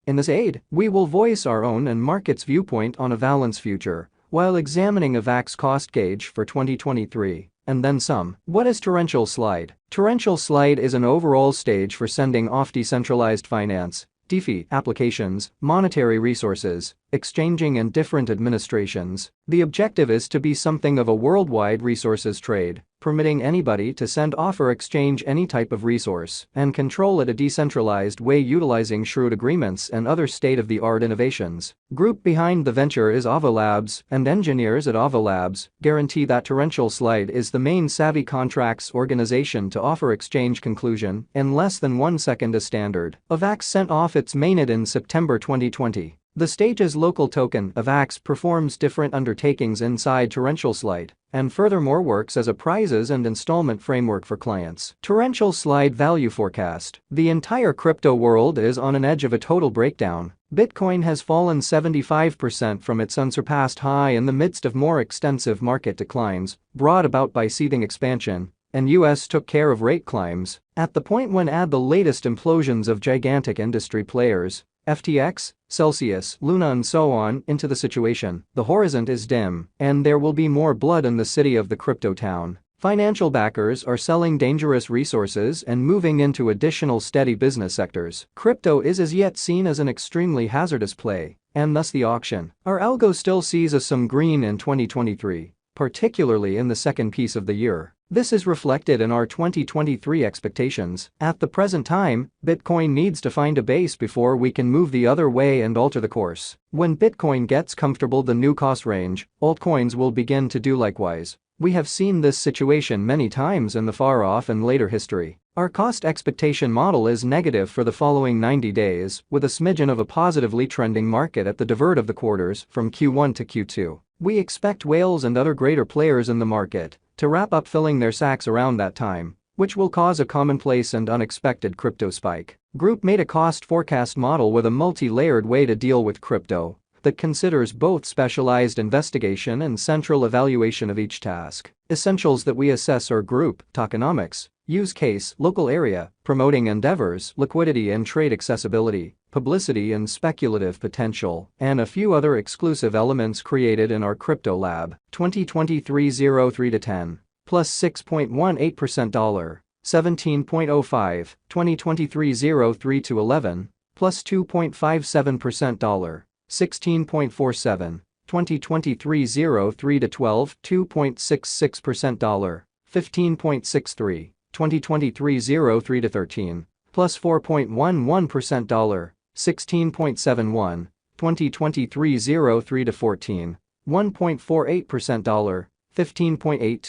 In this aid, we will voice our own and market's viewpoint on avalance future while examining AVAX cost gauge for 2023. And then some. What is torrential slide? Torrential slide is an overall stage for sending off decentralized finance (DeFi) applications, monetary resources, exchanging in different administrations. The objective is to be something of a worldwide resources trade, permitting anybody to send off or exchange any type of resource and control it a decentralized way utilizing shrewd agreements and other state-of-the-art innovations. Group behind the venture is AvaLabs, and engineers at AvaLabs guarantee that torrential slide is the main savvy contracts organization to offer exchange conclusion in less than 1 second as standard. AVAX sent off its mainnet in September 2020. The stage's local token, AVAX, performs different undertakings inside torrential slide and furthermore works as a prizes and installment framework for clients. Torrential slide value forecast. The entire crypto world is on an edge of a total breakdown. Bitcoin has fallen 75% from its unsurpassed high in the midst of more extensive market declines brought about by seething expansion, and US took care of rate climbs. At the point when add the latest implosions of gigantic industry players, FTX, Celsius, Luna and so on, into the situation, the horizon is dim, and there will be more blood in the city of the crypto town. Financial backers are selling dangerous resources and moving into additional steady business sectors. Crypto is as yet seen as an extremely hazardous play, and thus the auction. Our algo still sees us some green in 2023, particularly in the second piece of the year. This is reflected in our 2023 expectations. At the present time, Bitcoin needs to find a base before we can move the other way and alter the course. When Bitcoin gets comfortable the new cost range, altcoins will begin to do likewise. We have seen this situation many times in the far off and later history. Our cost expectation model is negative for the following 90 days, with a smidgen of a positively trending market at the divert of the quarters from Q1 to Q2. We expect whales and other greater players in the market to wrap up filling their sacks around that time, which will cause a commonplace and unexpected crypto spike. Group made a cost forecast model with a multi-layered way to deal with crypto that considers both specialized investigation and central evaluation of each task. Essentials that we assess are group, tokenomics, use case, local area, promoting endeavors, liquidity and trade accessibility, publicity and speculative potential, and a few other exclusive elements created in our crypto lab. 2023 03 to 10, plus 6.18% dollar, 17.05, 2023 03 to 11, plus 2.57% dollar, 16.47, 2023 03 to 12, 2.66% dollar, 15.63, 2023 03 to 13, plus 4.11% dollar, 16.71, 2023 03 to 14, 1.48% dollar, 15.82,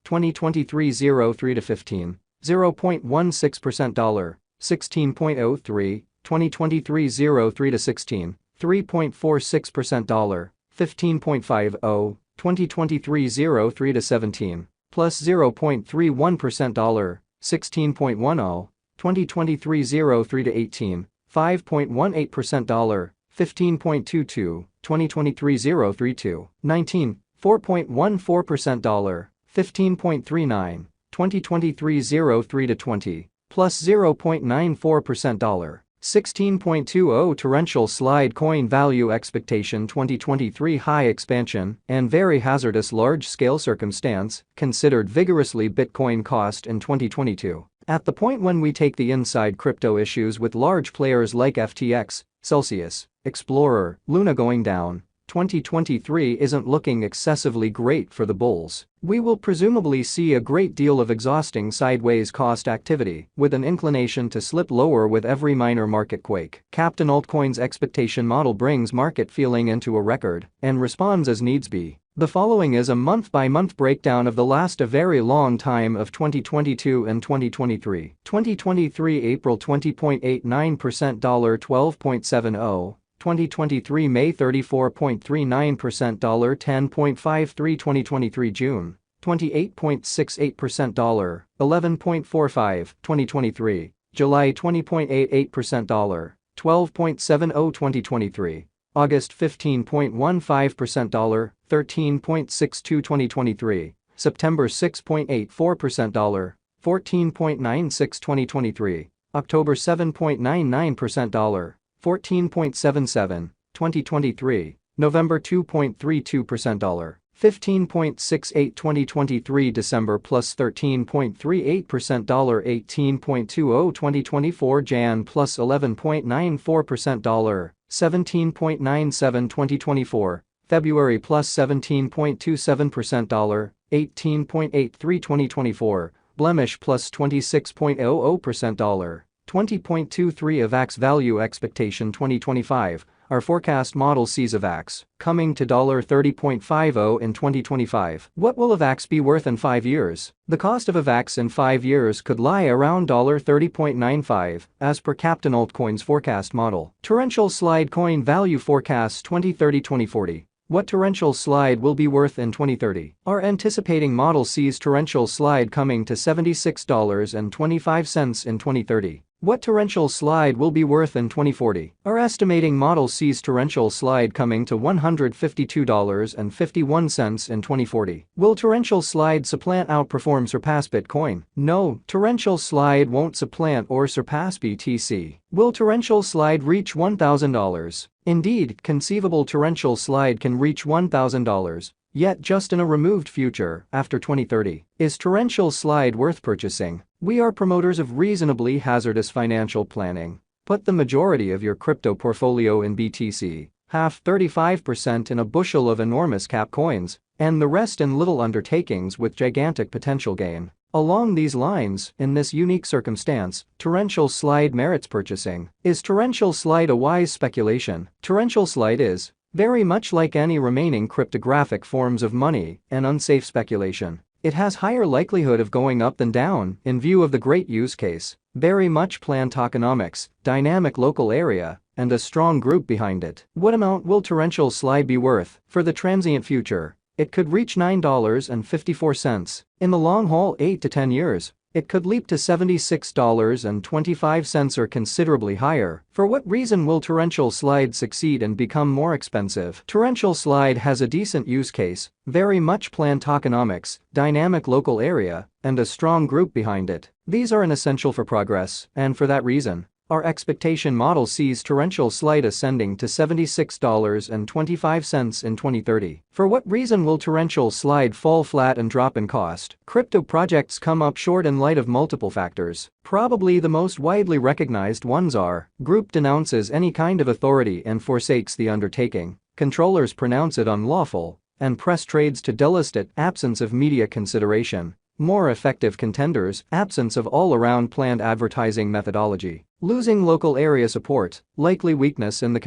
2023 03 to 15, 0.16% dollar, 16.03, 2023 03 to 16, 3.46% dollar, 15.50, 2023 03 to 17, plus 0.31% dollar, 16.10, 2023 03 to 18, 5.18% dollar, 15.22, 2023 032, 19, 4.14% dollar, 15.39, 2023 03 to 20, plus 0.94% dollar, 16.20. Torrential slide coin value expectation 2023 high expansion and very hazardous large-scale circumstance considered vigorously Bitcoin cost in 2022. At the point when we take the inside crypto issues with large players like FTX, Celsius, Explorer, Luna going down, 2023 isn't looking excessively great for the bulls. We will presumably see a great deal of exhausting sideways cost activity, with an inclination to slip lower with every minor market quake. Captain Altcoin's expectation model brings market feeling into a record and responds as needs be. The following is a month-by-month breakdown of the last a very long time of 2022 and 2023. 2023 April 20.89%, dollar 12.70. 2023 May 34.39%, dollar 10.53. 2023 June 28.68%, dollar 11.45. 2023 July 20.88%, dollar 12.70. 2023 August 15.15%, dollar 13.62. 2023 September 6.84%, dollar 14.96. 2023 October 7.99%, dollar $14.77, 2023, November 2.32%. $15.68 2023 December plus 13.38% $18.20 2024 Jan plus 11.94% $17.97 2024 February plus 17.27% $18.83 2024 Blemish plus 26.00% $20.23 AVAX value expectation 2025. Our forecast model sees AVAX coming to $30.50 in 2025. What will AVAX be worth in 5 years? The cost of AVAX in 5 years could lie around $30.95 as per Captain Altcoins forecast model. Torrential Slide coin value forecast 2030-2040. What Torrential Slide will be worth in 2030? Our anticipating model sees Torrential Slide coming to $76.25 in 2030. What Torrential Slide will be worth in 2040? Our estimating model sees Torrential Slide coming to $152.51 in 2040. Will Torrential Slide surpass Bitcoin? No, Torrential Slide won't supplant or surpass BTC. Will Torrential Slide reach $1,000? Indeed, conceivable Torrential Slide can reach $1,000. Yet just in a removed future, after 2030. Is Torrential Slide worth purchasing? We are promoters of reasonably hazardous financial planning. Put the majority of your crypto portfolio in BTC, half 35% in a bushel of enormous cap coins, and the rest in little undertakings with gigantic potential gain. Along these lines, in this unique circumstance, Torrential Slide merits purchasing. Is Torrential Slide a wise speculation? Torrential Slide is very much like any remaining cryptographic forms of money, an unsafe speculation. It has higher likelihood of going up than down in view of the great use case, very much planned tokenomics, dynamic local area, and a strong group behind it. What amount will Torrential Slide be worth? For the transient future, it could reach $9.54. In the long haul 8 to 10 years, it could leap to $76.25 or considerably higher. For what reason will Torrential Slide succeed and become more expensive? Torrential Slide has a decent use case, very much planned tokenomics, dynamic local area, and a strong group behind it. These are an essential for progress, and for that reason, our expectation model sees Torrential Slide ascending to $76.25 in 2030. For what reason will Torrential Slide fall flat and drop in cost? Crypto projects come up short in light of multiple factors. Probably the most widely recognized ones are: group denounces any kind of authority and forsakes the undertaking, controllers pronounce it unlawful, and press trades to delist it, absence of media consideration, more effective contenders, absence of all-around planned advertising methodology, losing local area support, likely weakness in the